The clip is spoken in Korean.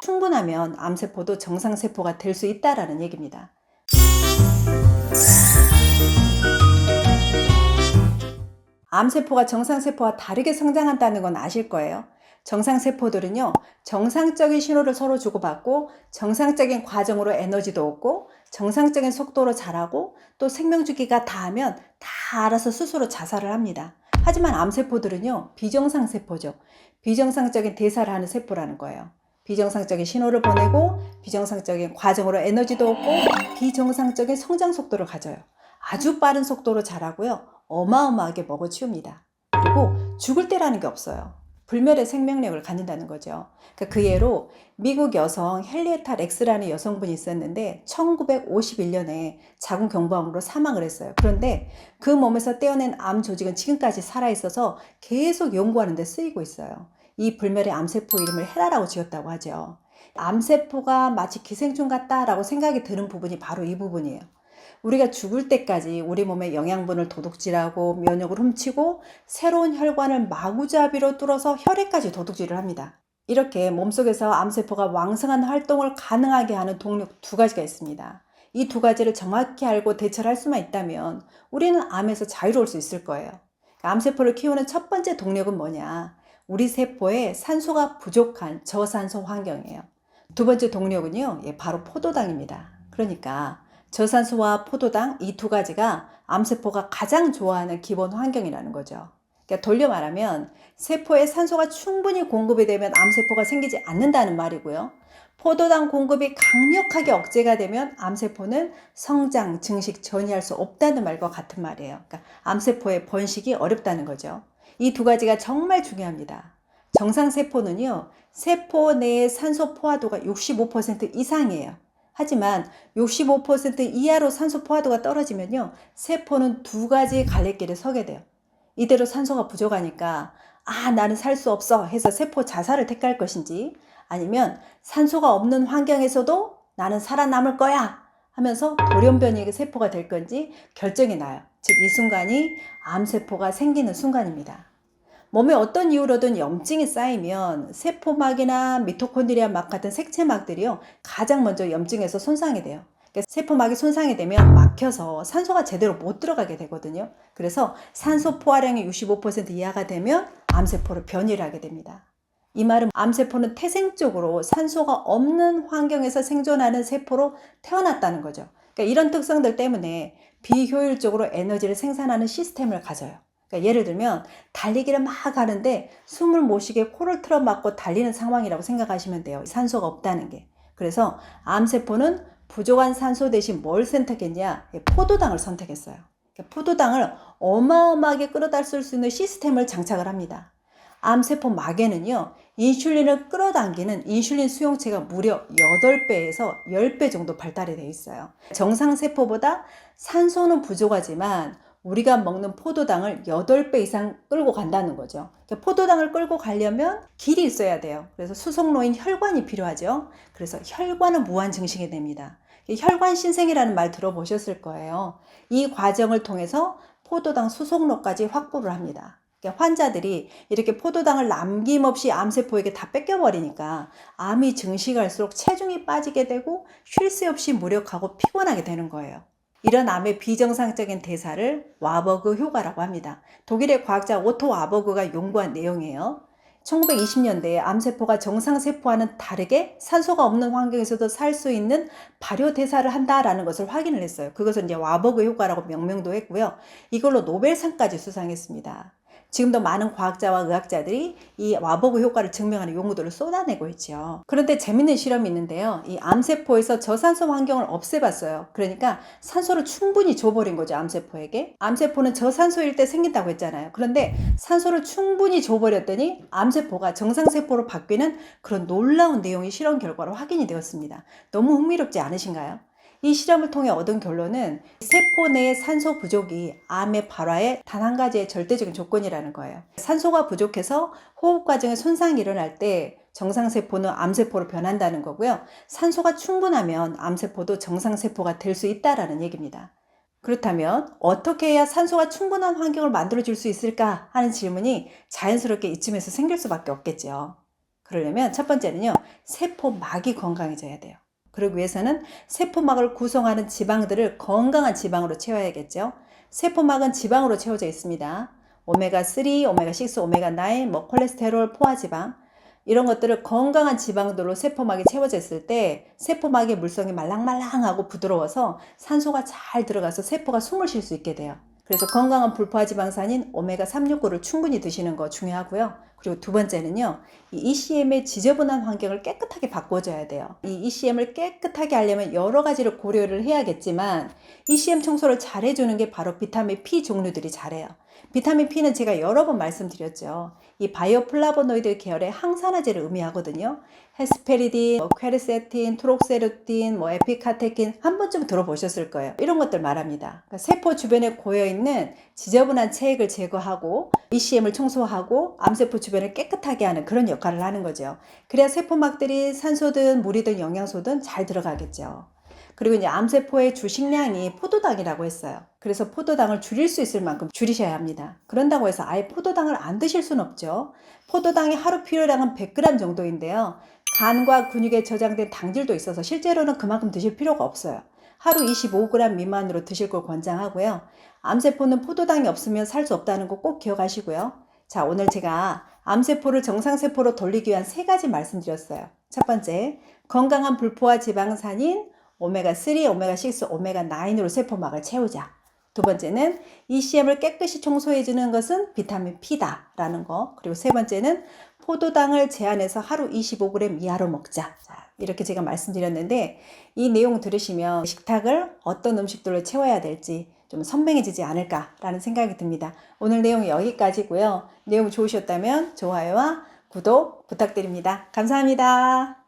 충분하면 암세포도 정상세포가 될 수 있다라는 얘기입니다. 암세포가 정상세포와 다르게 성장한다는 건 아실 거예요. 정상세포들은요, 정상적인 신호를 서로 주고받고 정상적인 과정으로 에너지도 얻고 정상적인 속도로 자라고 또 생명주기가 닿으면 다 알아서 스스로 자살을 합니다. 하지만 암세포들은요, 비정상세포죠. 비정상적인 대사를 하는 세포라는 거예요. 비정상적인 신호를 보내고 비정상적인 과정으로 에너지도 얻고 비정상적인 성장 속도를 가져요. 아주 빠른 속도로 자라고요. 어마어마하게 먹어치웁니다. 그리고 죽을 때라는 게 없어요. 불멸의 생명력을 갖는다는 거죠. 그 예로 미국 여성 헨리에타 렉스라는 여성분이 있었는데 1951년에 자궁경부암으로 사망을 했어요. 그런데 그 몸에서 떼어낸 암 조직은 지금까지 살아있어서 계속 연구하는 데 쓰이고 있어요. 이 불멸의 암세포 이름을 헤라라고 지었다고 하죠. 암세포가 마치 기생충 같다라고 생각이 드는 부분이 바로 이 부분이에요. 우리가 죽을 때까지 우리 몸의 영양분을 도둑질하고 면역을 훔치고 새로운 혈관을 마구잡이로 뚫어서 혈액까지 도둑질을 합니다. 이렇게 몸속에서 암세포가 왕성한 활동을 가능하게 하는 동력 두 가지가 있습니다. 이 두 가지를 정확히 알고 대처를 할 수만 있다면 우리는 암에서 자유로울 수 있을 거예요. 암세포를 키우는 첫 번째 동력은 뭐냐? 우리 세포에 산소가 부족한 저산소 환경이에요. 두 번째 동력은요, 바로 포도당입니다. 그러니까 저산소와 포도당 이 두 가지가 암세포가 가장 좋아하는 기본 환경이라는 거죠. 그러니까 돌려 말하면 세포에 산소가 충분히 공급이 되면 암세포가 생기지 않는다는 말이고요. 포도당 공급이 강력하게 억제가 되면 암세포는 성장, 증식, 전이할 수 없다는 말과 같은 말이에요. 그러니까 암세포의 번식이 어렵다는 거죠. 이 두 가지가 정말 중요합니다. 정상세포는요, 세포 내의 산소 포화도가 65% 이상이에요. 하지만 65% 이하로 산소 포화도가 떨어지면요, 세포는 두 가지 갈래길에 서게 돼요. 이대로 산소가 부족하니까 나는 살 수 없어 해서 세포 자살을 택할 것인지, 아니면 산소가 없는 환경에서도 나는 살아남을 거야 하면서 돌연변이의 세포가 될 건지 결정이 나요. 즉 이 순간이 암세포가 생기는 순간입니다. 몸에 어떤 이유로든 염증이 쌓이면 세포막이나 미토콘드리아막 같은 색체막들이요, 가장 먼저 염증에서 손상이 돼요. 그러니까 세포막이 손상이 되면 막혀서 산소가 제대로 못 들어가게 되거든요. 그래서 산소 포화량이 65% 이하가 되면 암세포로 변이를 하게 됩니다. 이 말은 암세포는 태생적으로 산소가 없는 환경에서 생존하는 세포로 태어났다는 거죠. 그러니까 이런 특성들 때문에 비효율적으로 에너지를 생산하는 시스템을 가져요. 그러니까 예를 들면 달리기를 막 하는데 숨을 못 쉬게 코를 틀어 막고 달리는 상황이라고 생각하시면 돼요. 산소가 없다는 게. 그래서 암세포는 부족한 산소 대신 뭘 선택했냐? 포도당을 선택했어요. 그러니까 포도당을 어마어마하게 끌어다 쓸 수 있는 시스템을 장착을 합니다. 암세포 막에는요, 인슐린을 끌어당기는 인슐린 수용체가 무려 8배에서 10배 정도 발달이 되어 있어요. 정상세포보다 산소는 부족하지만 우리가 먹는 포도당을 8배 이상 끌고 간다는 거죠. 포도당을 끌고 가려면 길이 있어야 돼요. 그래서 수송로인 혈관이 필요하죠. 그래서 혈관은 무한 증식이 됩니다. 혈관 신생이라는 말 들어보셨을 거예요. 이 과정을 통해서 포도당 수송로까지 확보를 합니다. 환자들이 이렇게 포도당을 남김없이 암세포에게 다 뺏겨버리니까 암이 증식할수록 체중이 빠지게 되고 쉴 새 없이 무력하고 피곤하게 되는 거예요. 이런 암의 비정상적인 대사를 와버그 효과라고 합니다. 독일의 과학자 오토 와버그가 연구한 내용이에요. 1920년대에 암세포가 정상세포와는 다르게 산소가 없는 환경에서도 살 수 있는 발효 대사를 한다라는 것을 확인을 했어요. 그것을 이제 와버그 효과라고 명명도 했고요. 이걸로 노벨상까지 수상했습니다. 지금도 많은 과학자와 의학자들이 이 와버그 효과를 증명하는 연구들을 쏟아내고 있죠. 그런데 재밌는 실험이 있는데요. 이 암세포에서 저산소 환경을 없애봤어요. 그러니까 산소를 충분히 줘버린 거죠, 암세포에게. 암세포는 저산소일 때 생긴다고 했잖아요. 그런데 산소를 충분히 줘버렸더니 암세포가 정상세포로 바뀌는 그런 놀라운 내용이 실험 결과로 확인이 되었습니다. 너무 흥미롭지 않으신가요? 이 실험을 통해 얻은 결론은 세포 내의 산소 부족이 암의 발화의 단 한 가지의 절대적인 조건이라는 거예요. 산소가 부족해서 호흡 과정에 손상이 일어날 때 정상세포는 암세포로 변한다는 거고요. 산소가 충분하면 암세포도 정상세포가 될 수 있다는 얘기입니다. 그렇다면 어떻게 해야 산소가 충분한 환경을 만들어줄 수 있을까 하는 질문이 자연스럽게 이쯤에서 생길 수밖에 없겠죠. 그러려면 첫 번째는요, 세포막이 건강해져야 돼요. 그러기 위해서는 세포막을 구성하는 지방들을 건강한 지방으로 채워야겠죠. 세포막은 지방으로 채워져 있습니다. 오메가3, 오메가6, 오메가9, 뭐 콜레스테롤, 포화지방 이런 것들을 건강한 지방들로 세포막이 채워져 있을 때 세포막의 물성이 말랑말랑하고 부드러워서 산소가 잘 들어가서 세포가 숨을 쉴 수 있게 돼요. 그래서 건강한 불포화지방산인 오메가3, 6, 9를 충분히 드시는 거 중요하고요. 그리고 두 번째는요, 이 ECM의 지저분한 환경을 깨끗하게 바꿔줘야 돼요. 이 ECM을 깨끗하게 하려면 여러 가지를 고려를 해야겠지만 ECM 청소를 잘 해주는 게 바로 비타민 P 종류들이 잘해요. 비타민 P는 제가 여러 번 말씀드렸죠. 이 바이오플라보노이드 계열의 항산화제를 의미하거든요. 헤스페리딘, 퀘르세틴, 트록세루틴, 에피카테킨 한 번쯤 들어보셨을 거예요. 이런 것들 말합니다. 그러니까 세포 주변에 고여있는 지저분한 체액을 제거하고 ECM을 청소하고 암세포 주변을 깨끗하게 하는 그런 역할을 하는 거죠. 그래야 세포막들이 산소든 물이든 영양소든 잘 들어가겠죠. 그리고 이제 암세포의 주식량이 포도당이라고 했어요. 그래서 포도당을 줄일 수 있을 만큼 줄이셔야 합니다. 그런다고 해서 아예 포도당을 안 드실 수는 없죠. 포도당의 하루 필요량은 100g 정도인데요. 간과 근육에 저장된 당질도 있어서 실제로는 그만큼 드실 필요가 없어요. 하루 25g 미만으로 드실 걸 권장하고요. 암세포는 포도당이 없으면 살 수 없다는 거 꼭 기억하시고요. 자, 오늘 제가 암세포를 정상세포로 돌리기 위한 3가지 말씀드렸어요. 첫 번째, 건강한 불포화 지방산인 오메가3, 오메가6, 오메가9으로 세포막을 채우자. 두 번째는 ECM을 깨끗이 청소해주는 것은 비타민 P다라는 거. 그리고 세 번째는 포도당을 제한해서 하루 25g 이하로 먹자. 자, 이렇게 제가 말씀드렸는데 이 내용 들으시면 식탁을 어떤 음식들로 채워야 될지 좀 선명해지지 않을까라는 생각이 듭니다. 오늘 내용 여기까지고요. 내용 좋으셨다면 좋아요와 구독 부탁드립니다. 감사합니다.